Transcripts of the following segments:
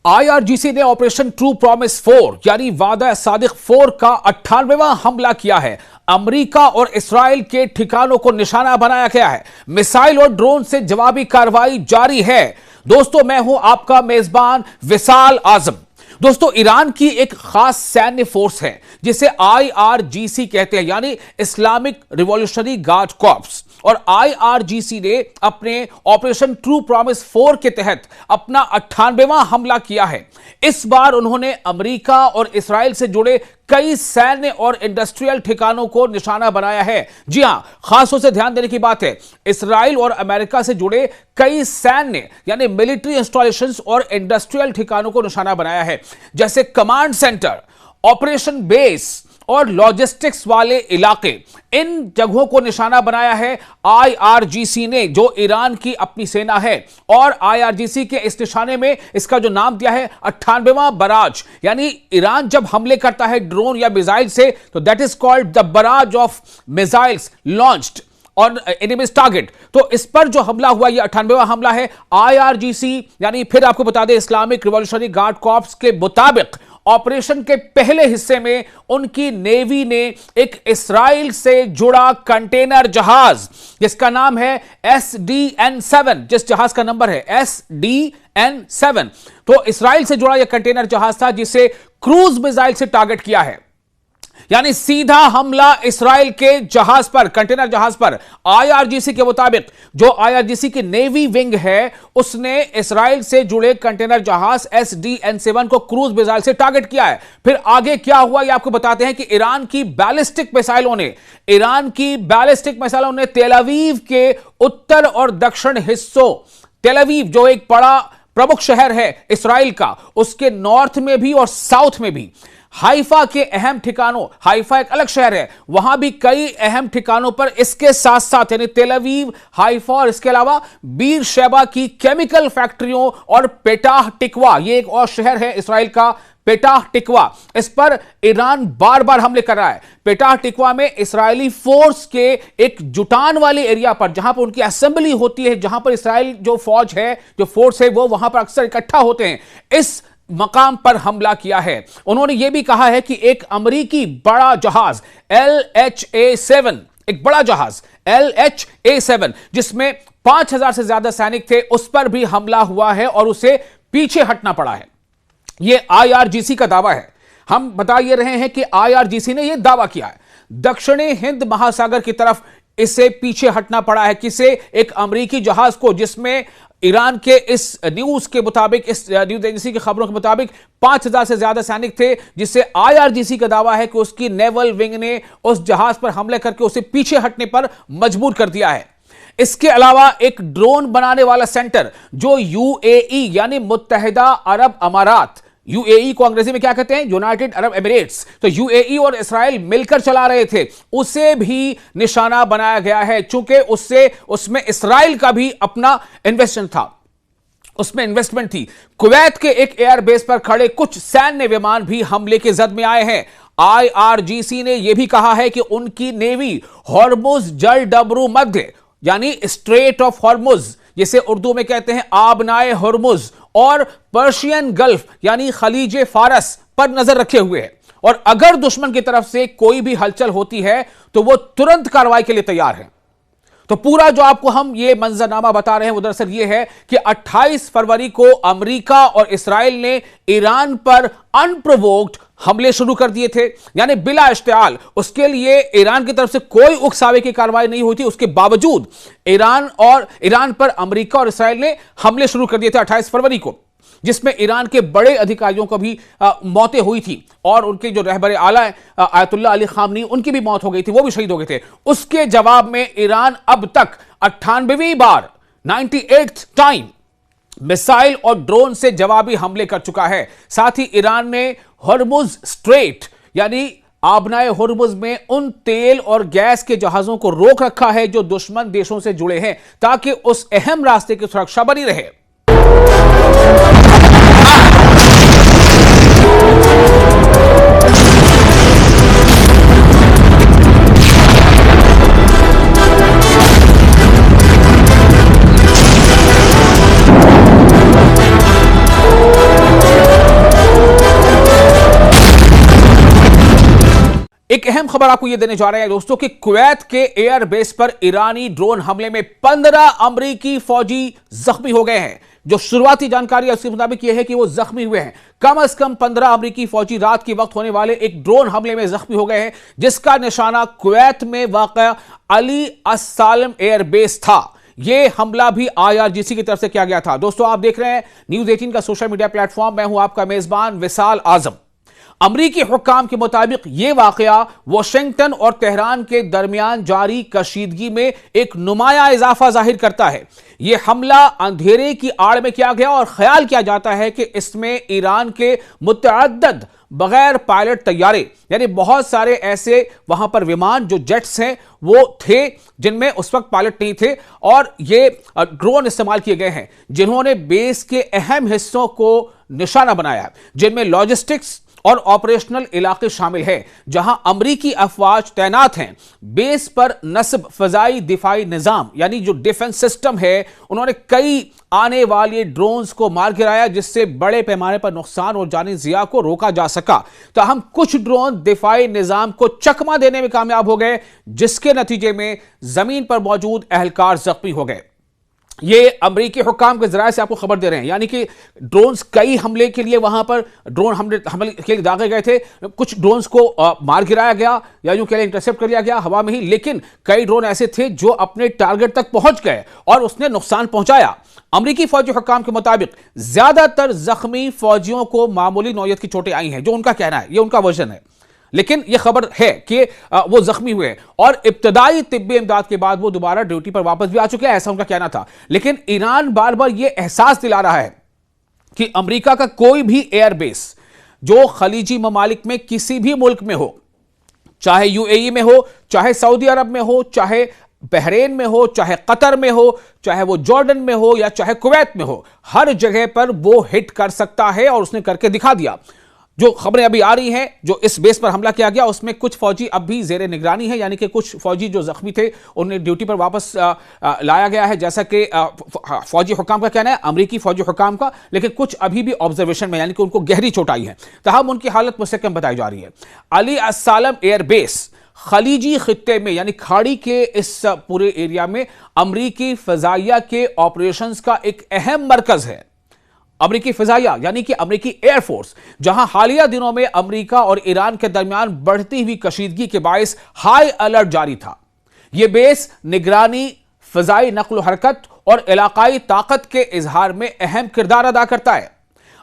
IRGC ने operation true promise 4 यानी वादा सादिक 4 का 98वां हमला किया है। अमेरिका और इस्राएल के ठिकानों को निशाना बनाया गया है। मिसाइल और ड्रोन से जवाबी कार्रवाई जारी है। दोस्तों, मैं हूं आपका मेजबान विशाल आजम। दोस्तों, ईरान की एक खास सैन्य फोर्स है जिसे आईआरजीसी कहते हैं, यानी इस्लामिक रिवॉल्यूशनरी गार्ड कॉर्प्स। और आईआरजीसी ने अपने ऑपरेशन ट्रू प्रॉमिस 4 के तहत अपना 98वां हमला किया है। इस बार उन्होंने अमेरिका और इस्राएल से जुड़े कई सैन्य और इंडस्ट्रियल ठिकानों को निशाना बनाया है। जी हां, खासतौर से ध्यान देने की बात है, इस्राएल और अमेरिका से जुड़े कई सैन्य यानी मिलिट्री इंस्टॉलेशंस और इंडस्ट्रियल ठिकानों को निशाना बनाया है, जैसे कमांड सेंटर, ऑपरेशन बेस और लॉजिस्टिक्स वाले इलाके। इन जगहों को निशाना बनाया है आईआरजीसी ने, जो ईरान की अपनी सेना है। और आईआरजीसी के इस निशाने में इसका जो नाम दिया है 98वां बराज, यानी ईरान जब हमले करता है ड्रोन या मिसाइल से, तो that is called the barrage of missiles launched on enemies target. तो इस पर जो हमला हुआ, यह 98वां हमला है। आईआरजीसी यानी फिर आपको बता दें, इस्लामिक रिवॉल्यूशनरी गार्ड कॉर्प्स के मुताबिक ऑपरेशन के पहले हिस्से में उनकी नेवी ने एक इस्राएल से जुड़ा कंटेनर जहाज, जिसका नाम है SDN-7, जिस जहाज का नंबर है SDN-7, तो इस्राएल से जुड़ा यह कंटेनर जहाज था जिसे क्रूज मिसाइल से टारगेट किया है, यानी सीधा हमला इस्राएल के जहाज पर, कंटेनर जहाज पर। आईआरजीसी के मुताबिक जो आईआरजीसी की नेवी विंग है, उसने इस्राएल से जुड़े कंटेनर जहाज SDN-7 को क्रूज मिसाइल से टारगेट किया है। फिर आगे क्या हुआ यह आपको बताते हैं कि ईरान की बैलिस्टिक मिसाइलों ने तेल अवीव के उत्तर और दक्षिण हिस्सों, तेल अवीव जो एक बड़ा प्रमुख शहर है इस्राएल का, उसके नॉर्थ में भी और साउथ में भी, हाइफा के अहम ठिकानों, हाइफा एक अलग शहर है, वहां भी कई अहम ठिकानों पर इसके साथ साथ यानी तेल अवीव, हाइफा और इसके अलावा बीर शेबा की केमिकल फैक्ट्रियों और पेटाह टिकवा, ये एक और शहर है इस्राएल का, पेटाह टिकवा, इस पर ईरान बार बार हमले कर रहा है। पेटाह टिकवा में इस्राएली फोर्स के एक जुटान वाले एरिया पर, जहां पर उनकी असेंबली होती है, जहां पर इस्राएल जो फौज है, जो फोर्स है, वो वहां पर अक्सर इकट्ठा होते हैं, इस मकाम पर हमला किया है। उन्होंने यह भी कहा है कि एक अमेरिकी बड़ा जहाज LHA-7, एक बड़ा जहाज LHA-7, जिसमें 5000 से ज्यादा सैनिक थे, उस पर भी हमला हुआ है और उसे पीछे हटना पड़ा है। यह आईआरजीसी का दावा है। हम बता ये रहे हैं कि आईआरजीसी ने यह दावा किया है, दक्षिणी हिंद महासागर की तरफ इसे पीछे हटना पड़ा है। किसे? एक अमेरिकी जहाज को, जिसमें ईरान के इस न्यूज के मुताबिक, इस न्यूज एजेंसी की खबरों के मुताबिक 5000 से ज्यादा सैनिक थे, जिससे आईआरजीसी का दावा है कि उसकी नेवल विंग ने उस जहाज पर हमले करके उसे पीछे हटने पर मजबूर कर दिया है। इसके अलावा एक ड्रोन बनाने वाला सेंटर जो यूएई यानी मुत्तहिदा अरब अमारात, यूएई को अंग्रेजी में क्या कहते हैं? यूनाइटेड अरब एमिरेट्स, तो यूएई और इस्राएल मिलकर चला रहे थे, उसे भी निशाना बनाया गया है, चूंकि उसमें इस्राएल का भी अपना इन्वेस्टमेंट थी। कुवैत के एक एयरबेस पर खड़े कुछ सैन्य विमान भी हमले के जद में आए हैं। आईआरजीसी ने यह भी कहा है कि उनकी नेवी हॉर्मुज जल डबरू मध्य यानी स्ट्रेट ऑफ हॉर्मुज, जिसे उर्दू में कहते हैं आबनाए हॉर्मुज, और पर्शियन गल्फ यानी खलीजे फारस पर नजर रखे हुए है। और अगर दुश्मन की तरफ से कोई भी हलचल होती है तो वो तुरंत कार्रवाई के लिए तैयार है। तो पूरा जो आपको हम ये मंजरनामा बता रहे हैं वो दरअसल ये है कि 28 फरवरी को अमेरिका और इस्राएल ने ईरान पर अनप्रोवोक्ड हमले शुरू कर दिए थे, यानी बिला इश्तियाल। उसके लिए ईरान की तरफ से कोई उकसावे की कार्रवाई नहीं हुई थी, उसके बावजूद ईरान पर अमेरिका और इस्राएल ने हमले शुरू कर दिए थे 28 फरवरी को, जिसमें ईरान के बड़े अधिकारियों को भी मौतें हुई थी, और उनके जो रहबरे आला आयतुल्लाह अली खामनी, उनकी भी मौत हो गई थी, वो भी शहीद हो गए थे। उसके जवाब में ईरान अब तक 98वीं बार, 98th टाइम, मिसाइल और ड्रोन से जवाबी हमले कर चुका है। साथ ही ईरान ने हॉर्मुज स्ट्रेट यानी आबनाए हॉर्मुज में उन तेल और गैस के जहाजों को रोक रखा है जो दुश्मन देशों से जुड़े हैं, ताकि उस अहम रास्ते की सुरक्षा बनी रहे। एक अहम खबर आपको यह देने जा रहे हैं दोस्तों कि कुवैत के एयरबेस पर ईरानी ड्रोन हमले में 15 अमेरिकी फौजी जख्मी हो गए हैं। जो शुरुआती जानकारी है उसके मुताबिक यह है कि वो जख्मी हुए हैं। कम से कम 15 अमेरिकी फौजी रात के वक्त होने वाले एक ड्रोन हमले में जख्मी हो गए हैं, जिसका निशाना कुवैत में वाक़ा अली अस्सालम एयरबेस था। यह हमला भी IRGC की तरफ से किया गया था। दोस्तों, आप देख रहे हैं न्यूज़ 18 का सोशल मीडिया प्लेटफॉर्म। मैं हूं आपका मेजबान विशाल आजम। अमरीकी हुक्काम के मुताबिक यह वाकया वाशिंगटन और तेहरान के दरमियान जारी कशीदगी में एक नुमाया इजाफा जाहिर करता है। यह हमला अंधेरे की आड़ में किया गया और ख्याल किया जाता है कि इसमें ईरान के मुतअद्दिद बगैर पायलट तैयारे, यानी बहुत सारे ऐसे वहां पर विमान जो जेट्स हैं वो थे जिनमें उस वक्त पायलट नहीं थे, और ये ड्रोन इस्तेमाल किए गए हैं जिन्होंने बेस के अहम हिस्सों को निशाना बनाया, जिनमें लॉजिस्टिक्स और ऑपरेशनल इलाके शामिल हैं जहां अमरीकी अफवाज तैनात हैं। बेस पर नस्ब फजाई दिफाई निजाम यानी जो डिफेंस सिस्टम है, उन्होंने कई आने वाले ड्रोन्स को मार गिराया, जिससे बड़े पैमाने पर नुकसान और जानी जिया को रोका जा सका। तो हम कुछ ड्रोन दिफाई निजाम को चकमा देने में कामयाब हो गए, जिसके नतीजे में जमीन पर मौजूद एहलकार जख्मी हो गए। ये अमरीकी हुक्काम के जराये से आपको खबर दे रहे हैं, यानी कि ड्रोन्स कई हमले के लिए वहां पर ड्रोन हमले के लिए दागे गए थे। कुछ ड्रोन्स को मार गिराया गया या यूं कह लें इंटरसेप्ट कर लिया गया हवा में ही, लेकिन कई ड्रोन ऐसे थे जो अपने टारगेट तक पहुंच गए और उसने नुकसान पहुंचाया। अमरीकी फौजी हुक्काम के मुताबिक ज्यादातर जख्मी फौजियों को मामूली नौयत की चोटें आई हैं, जो उनका कहना है, ये उनका वर्जन है, लेकिन यह खबर है कि वो जख्मी हुए और इब्तदाई तिब्बी इमदाद के बाद वो दोबारा ड्यूटी पर वापस भी आ चुके हैं, ऐसा उनका कहना था। लेकिन ईरान बार बार यह एहसास दिला रहा है कि अमेरिका का कोई भी एयरबेस जो खलीजी ममालिक में किसी भी मुल्क में हो, चाहे UAE में हो, चाहे सऊदी अरब में हो, चाहे बहरेन में हो, चाहे कतर में हो, चाहे वो जॉर्डन में हो या चाहे कुवैत में हो, हर जगह पर वो हिट कर सकता है और उसने करके दिखा दिया। जो खबरें अभी आ रही हैं, जो इस बेस पर हमला किया गया उसमें कुछ फौजी अब भी जेर निगरानी है, यानी कि कुछ फौजी जो जख्मी थे उन्हें ड्यूटी पर वापस लाया गया है, जैसा कि फौजी हुक्काम का कहना है, अमरीकी फौजी हुक्काम का। लेकिन कुछ अभी भी ऑब्जर्वेशन में, यानी कि उनको गहरी चोट आई है, तहम उनकी हालत मुस्तकम बताई जा रही है। अली अस्सालम एयरबेस खलीजी खित्ते में यानी खाड़ी के इस पूरे एरिया में अमरीकी फजाइया के ऑपरेशंस का एक अहम मरकज है। अमरीकी फिजाइया यानी कि अमरीकी एयरफोर्स, जहां हालिया दिनों में अमरीका और ईरान के दरमियान बढ़ती हुई कशीदगी के बायस हाई अलर्ट जारी था। यह बेस निगरानी, फिजाई नक्ल हरकत और इलाकाई ताकत के इजहार में अहम किरदार अदा करता है।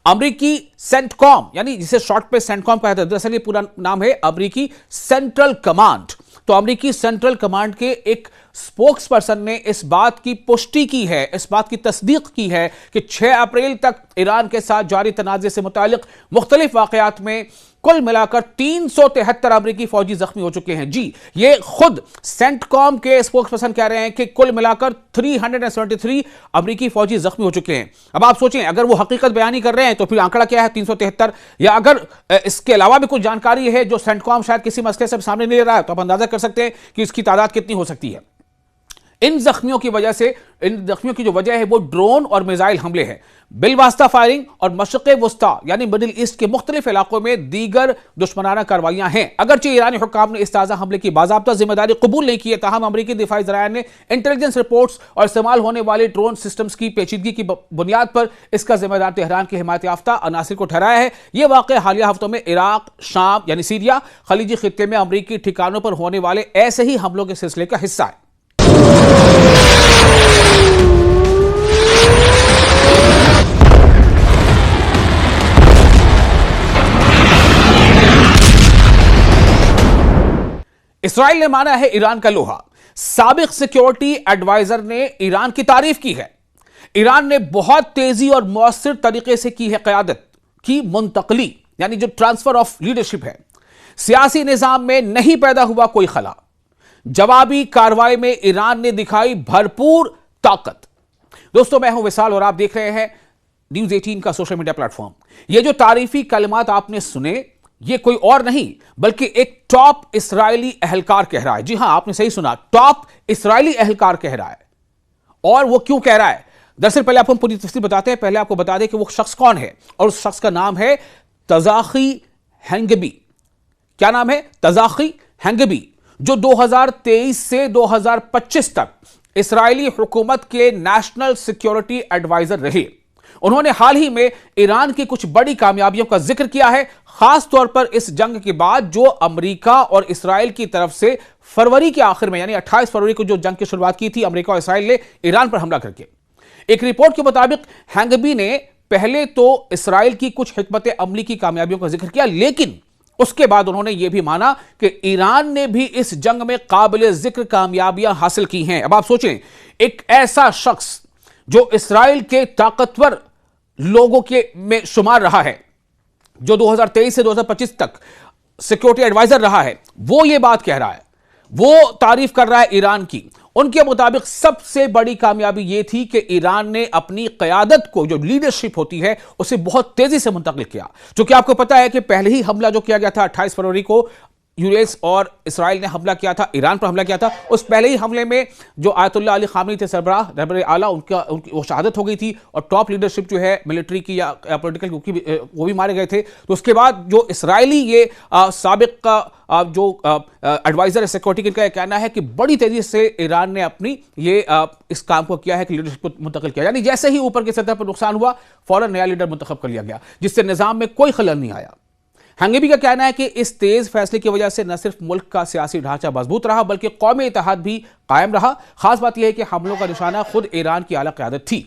अमरीकी सेंटकॉम, यानी जिसे शॉर्ट पे सेंटकॉम कहा जाता है, दरअसल ये पूरा नाम है अमरीकी सेंट्रल कमांड। तो अमरीकी सेंट्रल कमांड के एक स्पोक्स पर्सन ने इस बात की पुष्टि की है, इस बात की तस्दीक की है कि 6 अप्रैल तक ईरान के साथ जारी तनाज़े से मुतालिक मुख्तलिफ वाक़यात में कुल मिलाकर 373 अमरीकी फौजी जख्मी हो चुके हैं। जी, ये खुद सेंटकॉम के स्पोक्स पर्सन कह रहे हैं कि कुल मिलाकर 373 अमरीकी फौजी जख्मी हो चुके हैं। अब आप सोचें, अगर वो हकीकत बयानी कर रहे हैं तो फिर आंकड़ा क्या है 373, या अगर इसके अलावा भी कुछ जानकारी है जो सेंटकॉम शायद किसी मसले से सामने नहीं ले रहा है, तो आप अंदाजा कर सकते हैं कि इसकी तादाद कितनी हो सकती है। इन जख्मियों की वजह से, इन जख्मियों की जो वजह है वो ड्रोन और मिसाइल हमले हैं, बिलवास्ता फायरिंग और मशरिक़ वस्ता यानी मिडिल ईस्ट के मुख्तलिफ इलाकों में दीगर दुश्मनाना कार्रवाइयां हैं। अगरचे ईरानी हुक्काम ने इस ताज़ा हमले की बाज़ाब्ता जिम्मेदारी कबूल नहीं की है, ताहम अमरीकी दिफाई ज़राया ने इंटेलिजेंस रिपोर्ट्स और इस्तेमाल होने वाले ड्रोन सिस्टम्स की पेचीदगी की बुनियाद पर इसका जिम्मेदार तेहरान के हिमायत याफ्ता अनासिर को ठहराया है। यह वाक़या हालिया हफ्तों में इराक, शाम यानी सीरिया, खलीजी खित्ते में अमरीकी ठिकानों पर होने वाले ऐसे ही हमलों के सिलसिले का हिस्सा है। इसराइल ने माना है ईरान का लोहा। साबिक सिक्योरिटी एडवाइजर ने ईरान की तारीफ की है। ईरान ने बहुत तेजी और मौसर तरीके से की है क़यादत की मुंतकली, यानी जो ट्रांसफर ऑफ लीडरशिप है। सियासी निजाम में नहीं पैदा हुआ कोई खला। जवाबी कार्रवाई में ईरान ने दिखाई भरपूर ताकत। दोस्तों, मैं हूं विशाल और आप देख रहे हैं न्यूज़ 18 का सोशल मीडिया प्लेटफॉर्म। ये जो तारीफी कलमात आपने सुने, ये कोई और नहीं बल्कि एक टॉप इस्राएली अहलकार कह रहा है। जी हां, आपने सही सुना, टॉप इस्राएली अहलकार कह रहा है। और वो क्यों कह रहा है, दरअसल पहले आपको पूरी तफसील बताते हैं। पहले आपको बता दें कि वो शख्स कौन है, और उस शख्स का नाम है तजाखी हैंगबी। क्या नाम है? तजाखी हैंगबी, जो 2023 से 2025 तक इस्राएली हुकूमत के नेशनल सिक्योरिटी एडवाइजर रहे, उन्होंने हाल ही में ईरान की कुछ बड़ी कामयाबियों का जिक्र किया है, खास तौर पर इस जंग के बाद जो अमेरिका और इस्राएल की तरफ से फरवरी के आखिर में यानी 28 फरवरी को जो जंग की शुरुआत की थी अमेरिका और इस्राएल ने ईरान पर हमला करके। एक रिपोर्ट के मुताबिक हैंगबी ने पहले तो इस्राएल की कुछ हिकमत अमली की कामयाबियों का जिक्र किया, लेकिन उसके बाद उन्होंने यह भी माना कि ईरान ने भी इस जंग में काबिल जिक्र कामयाबियां हासिल की हैं। अब आप सोचें, एक ऐसा शख्स जो इस्राएल के ताकतवर लोगों के में शुमार रहा है, जो 2023 से 2025 तक सिक्योरिटी एडवाइजर रहा है, वो ये बात कह रहा है, वो तारीफ कर रहा है ईरान की। उनके मुताबिक सबसे बड़ी कामयाबी यह थी कि ईरान ने अपनी क़यादत को, जो लीडरशिप होती है, उसे बहुत तेजी से मुंतकिल किया। क्योंकि आपको पता है कि पहले ही हमला जो किया गया था 28 फरवरी को, यूएस और इस्राएल ने हमला किया था, ईरान पर हमला किया था। उस पहले ही हमले में जो आयतुल्लाह अली खामनी थे, सरबराह रहबर आला, उनकी वो शहादत हो गई थी, और टॉप लीडरशिप जो है मिलिट्री की या पॉलिटिकल वो भी मारे गए थे। तो उसके बाद जो इस्राएली ये साबिक का जो एडवाइजर है सिक्योरिटी, इनका कहना है कि बड़ी तेजी से ईरान ने अपनी ये इस काम को किया है कि लीडरशिप को मुंतकिल किया, यानी जैसे ही ऊपर की सतह पर नुकसान हुआ फौरन नया लीडर मुंतखब कर लिया गया, जिससे निजाम में कोई खलल नहीं आया। हैंगबी का कहना है कि इस तेज फैसले की वजह से न सिर्फ मुल्क का सियासी ढांचा मजबूत रहा, बल्कि कौमी इत्तेहाद भी कायम रहा। खास बात यह है कि हमलों का निशाना खुद ईरान की आला क़यादत थी।